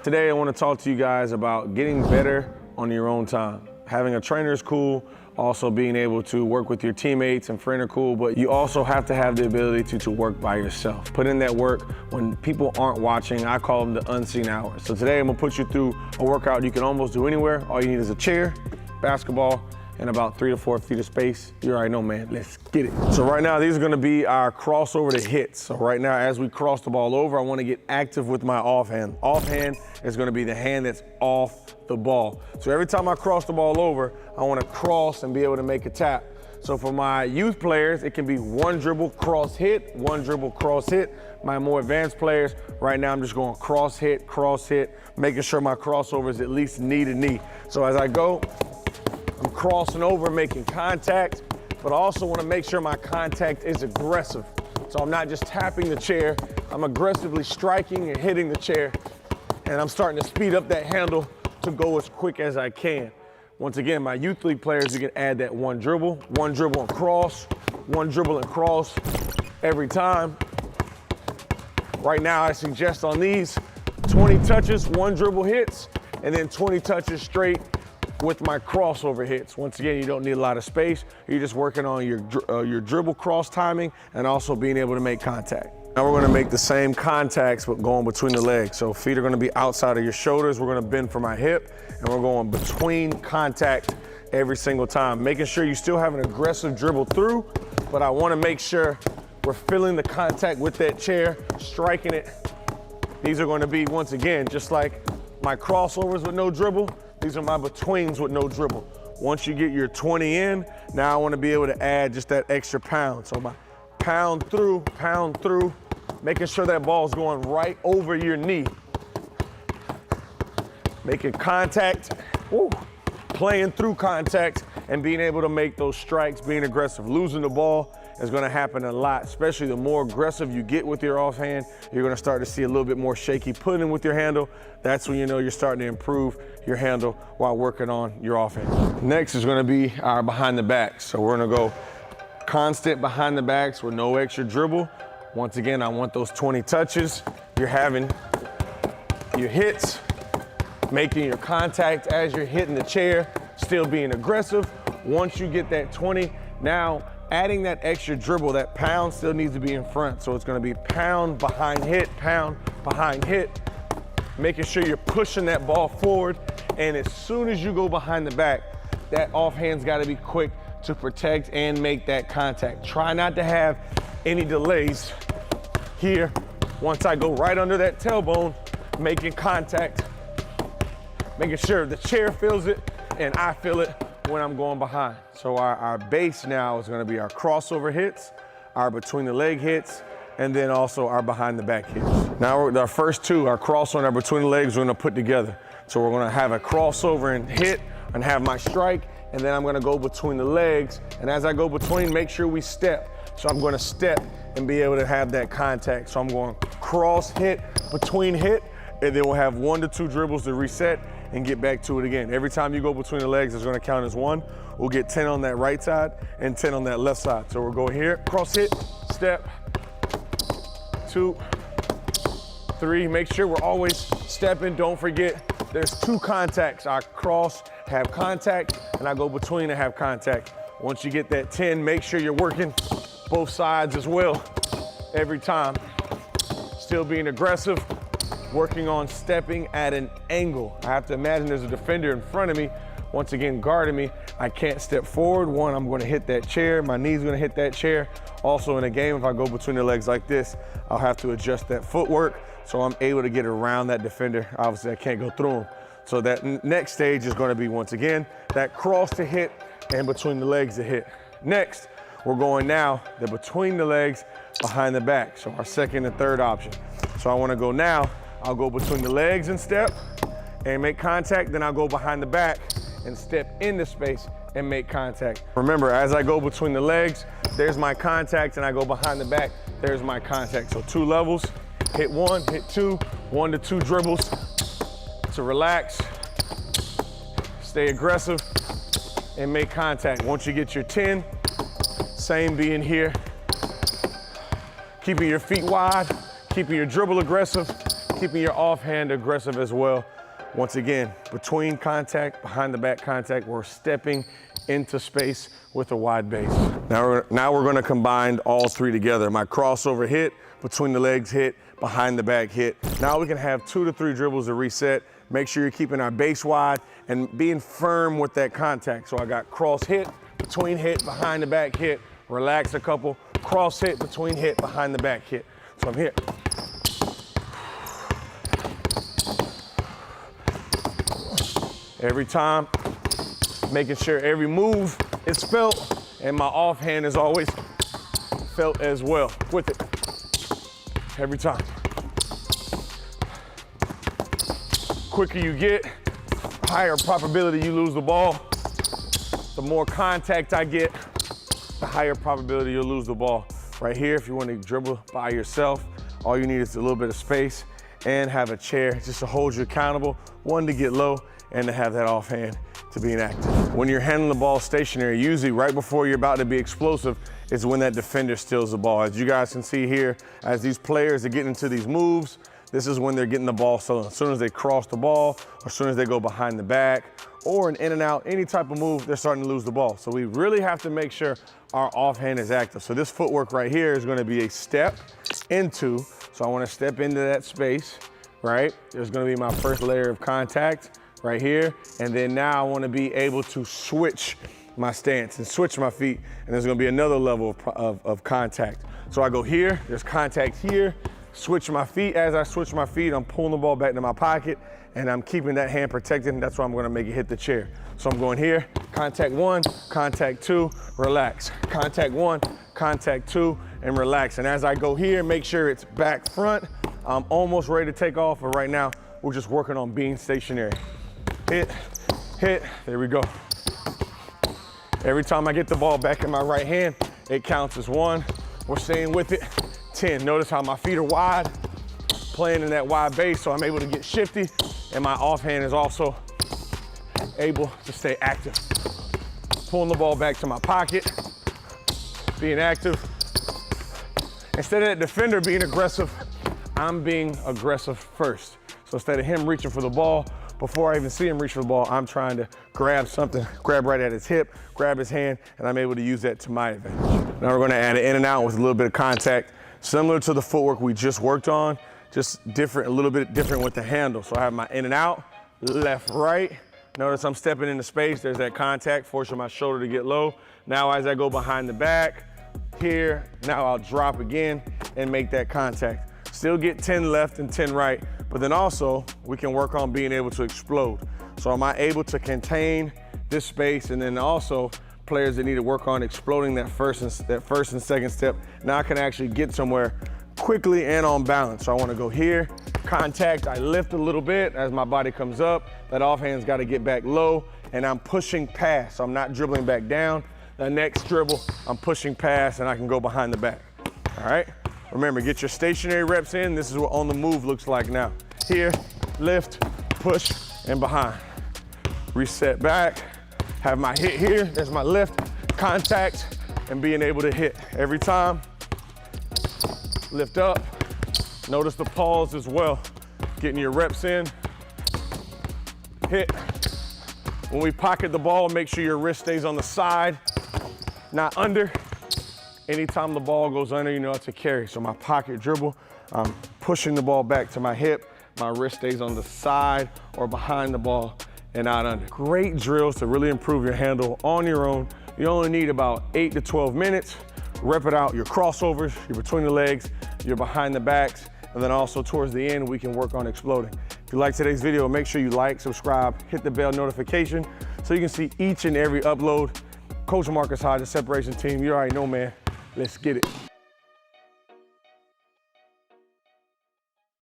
Today I want to talk to you guys about getting better on your own time. Having a trainer is cool, also being able to work with your teammates and friends are cool, but you also have to have the ability to work by yourself. Put in that work when people aren't watching. I call them the unseen hours. So today I'm gonna put you through a workout you can almost do anywhere. All you need is a chair, basketball, and about 3 to 4 feet of space. You already know, man, let's get it. So right now, these are gonna be our crossover to hits. So right now, as we cross the ball over, I wanna get active with my offhand. Offhand is gonna be the hand that's off the ball. So every time I cross the ball over, I wanna cross and be able to make a tap. So for my youth players, it can be one dribble, cross hit, one dribble, cross hit. My more advanced players, right now I'm just going cross hit, making sure my crossover is at least knee to knee. So as I go, I'm crossing over, making contact, but I also want to make sure my contact is aggressive. So I'm not just tapping the chair, I'm aggressively striking and hitting the chair, and I'm starting to speed up that handle to go as quick as I can. Once again, my youth league players, you can add that one dribble and cross, one dribble and cross every time. Right now, I suggest on these 20 touches, one dribble hits, and then 20 touches straight with my crossover hits. Once again, you don't need a lot of space. You're just working on your dribble cross timing and also being able to make contact. Now we're gonna make the same contacts but going between the legs. So feet are gonna be outside of your shoulders. We're gonna bend for my hip and we're going between contact every single time. Making sure you still have an aggressive dribble through, but I wanna make sure we're feeling the contact with that chair, striking it. These are gonna be, once again, just like my crossovers with no dribble, these are my betweens with no dribble. Once you get your 20 in, now I want to be able to add just that extra pound. So my pound through, making sure that ball's going right over your knee. Making contact, playing through contact, and being able to make those strikes, being aggressive. Losing the ball is going to happen a lot, especially the more aggressive you get with your offhand. You're going to start to see a little bit more shaky putting with your handle. That's when you know you're starting to improve your handle while working on your offhand. Next is going to be our behind the back. So we're going to go constant behind the backs with no extra dribble. Once again, I want those 20 touches. You're having your hits, making your contact as you're hitting the chair, still being aggressive. Once you get that 20, now adding that extra dribble, that pound still needs to be in front. So it's gonna be pound behind hit, making sure you're pushing that ball forward. And as soon as you go behind the back, that offhand's gotta be quick to protect and make that contact. Try not to have any delays here. Once I go right under that tailbone, making contact, making sure the chair feels it and I feel it when I'm going behind. So our base now is gonna be our crossover hits, our between the leg hits, and then also our behind the back hits. Now our first two, our crossover and our between the legs, we're gonna put together. So we're gonna have a crossover and hit and have my strike, and then I'm gonna go between the legs. And as I go between, make sure we step. So I'm gonna step and be able to have that contact. So I'm going cross hit, between hit, and then we'll have 1 to 2 dribbles to reset and get back to it again. Every time you go between the legs, it's gonna count as 1. We'll get 10 on that right side and 10 on that left side. So we'll go here, cross hit, step, 2, 3. Make sure we're always stepping. Don't forget, there's 2 contacts. I cross, have contact, and I go between and have contact. Once you get that 10, make sure you're working both sides as well every time. Still being aggressive, working on stepping at an angle. I have to imagine there's a defender in front of me, once again guarding me. I can't step forward. One, I'm gonna hit that chair. My knee's gonna hit that chair. Also in a game, if I go between the legs like this, I'll have to adjust that footwork so I'm able to get around that defender. Obviously, I can't go through him. So that next stage is gonna be, once again, that cross to hit and between the legs to hit. Next, we're going now the between the legs, behind the back. So our second and third option. So I wanna go now, I'll go between the legs and step and make contact, then I'll go behind the back and step into space and make contact. Remember, as I go between the legs, there's my contact, and I go behind the back, there's my contact. So 2 levels, hit 1, hit 2, 1 to 2 dribbles to relax, stay aggressive, and make contact. Once you get your 10, same being here. Keeping your feet wide, keeping your dribble aggressive, keeping your offhand aggressive as well. Once again, between contact, behind the back contact, we're stepping into space with a wide base. Now we're gonna combine all three together. My crossover hit, between the legs hit, behind the back hit. Now we can have 2 to 3 dribbles to reset. Make sure you're keeping our base wide and being firm with that contact. So I got cross hit, between hit, behind the back hit, relax a couple, cross hit, between hit, behind the back hit. So I'm here. Every time, making sure every move is felt and my offhand is always felt as well with it. Every time. Quicker you get, higher probability you lose the ball. The more contact I get, the higher probability you'll lose the ball. Right here, if you want to dribble by yourself, all you need is a little bit of space and have a chair just to hold you accountable. One, to get low, and to have that offhand to be inactive. When you're handling the ball stationary, usually right before you're about to be explosive is when that defender steals the ball. As you guys can see here, as these players are getting into these moves, this is when they're getting the ball stolen. As soon as they cross the ball, or as soon as they go behind the back, or an in and out, any type of move, they're starting to lose the ball. So we really have to make sure our offhand is active. So this footwork right here is gonna be a step into, so I wanna step into that space, right? There's gonna be my first layer of contact right here. And then now I wanna be able to switch my stance and switch my feet. And there's gonna be another level of contact. So I go here, there's contact here, switch my feet. As I switch my feet, I'm pulling the ball back to my pocket and I'm keeping that hand protected, and that's why I'm gonna make it hit the chair. So I'm going here, contact 1, contact 2, relax. Contact 1, contact 2, and relax. And as I go here, make sure it's back front. I'm almost ready to take off, but right now, we're just working on being stationary. Hit, hit, there we go. Every time I get the ball back in my right hand, it counts as 1. We're staying with it, 10. Notice how my feet are wide, playing in that wide base, so I'm able to get shifty, and my offhand is also able to stay active. Pulling the ball back to my pocket, being active. Instead of that defender being aggressive, I'm being aggressive first. So instead of him reaching for the ball, before I even see him reach for the ball, I'm trying to grab something, grab right at his hip, grab his hand, and I'm able to use that to my advantage. Now we're gonna add an in and out with a little bit of contact, similar to the footwork we just worked on, just different, a little bit different with the handle. So I have my in and out, left, right. Notice I'm stepping into space, there's that contact, forcing my shoulder to get low. Now as I go behind the back, here, now I'll drop again and make that contact. Still get 10 left and 10 right, but then also we can work on being able to explode. So am I able to contain this space, and then also players that need to work on exploding that first and second step. Now I can actually get somewhere quickly and on balance. So I want to go here, contact, I lift a little bit as my body comes up. That offhand's got to get back low, and I'm pushing past. So I'm not dribbling back down. The next dribble, I'm pushing past, and I can go behind the back. All right? Remember, get your stationary reps in. This is what on the move looks like now. Here, lift, push, and behind. Reset back, have my hit here. There's my lift, contact, and being able to hit. Every time, lift up. Notice the pause as well. Getting your reps in, hit. When we pocket the ball, make sure your wrist stays on the side, not under. Anytime the ball goes under, you know it's a carry. So my pocket dribble, I'm pushing the ball back to my hip. My wrist stays on the side or behind the ball and not under. Great drills to really improve your handle on your own. You only need about 8 to 12 minutes. Rep it out, your crossovers, your between the legs, your behind the backs, and then also towards the end, we can work on exploding. If you like today's video, make sure you like, subscribe, hit the bell notification so you can see each and every upload. Coach Marcus Hodges, Separation Team, you already know, man. Let's get it.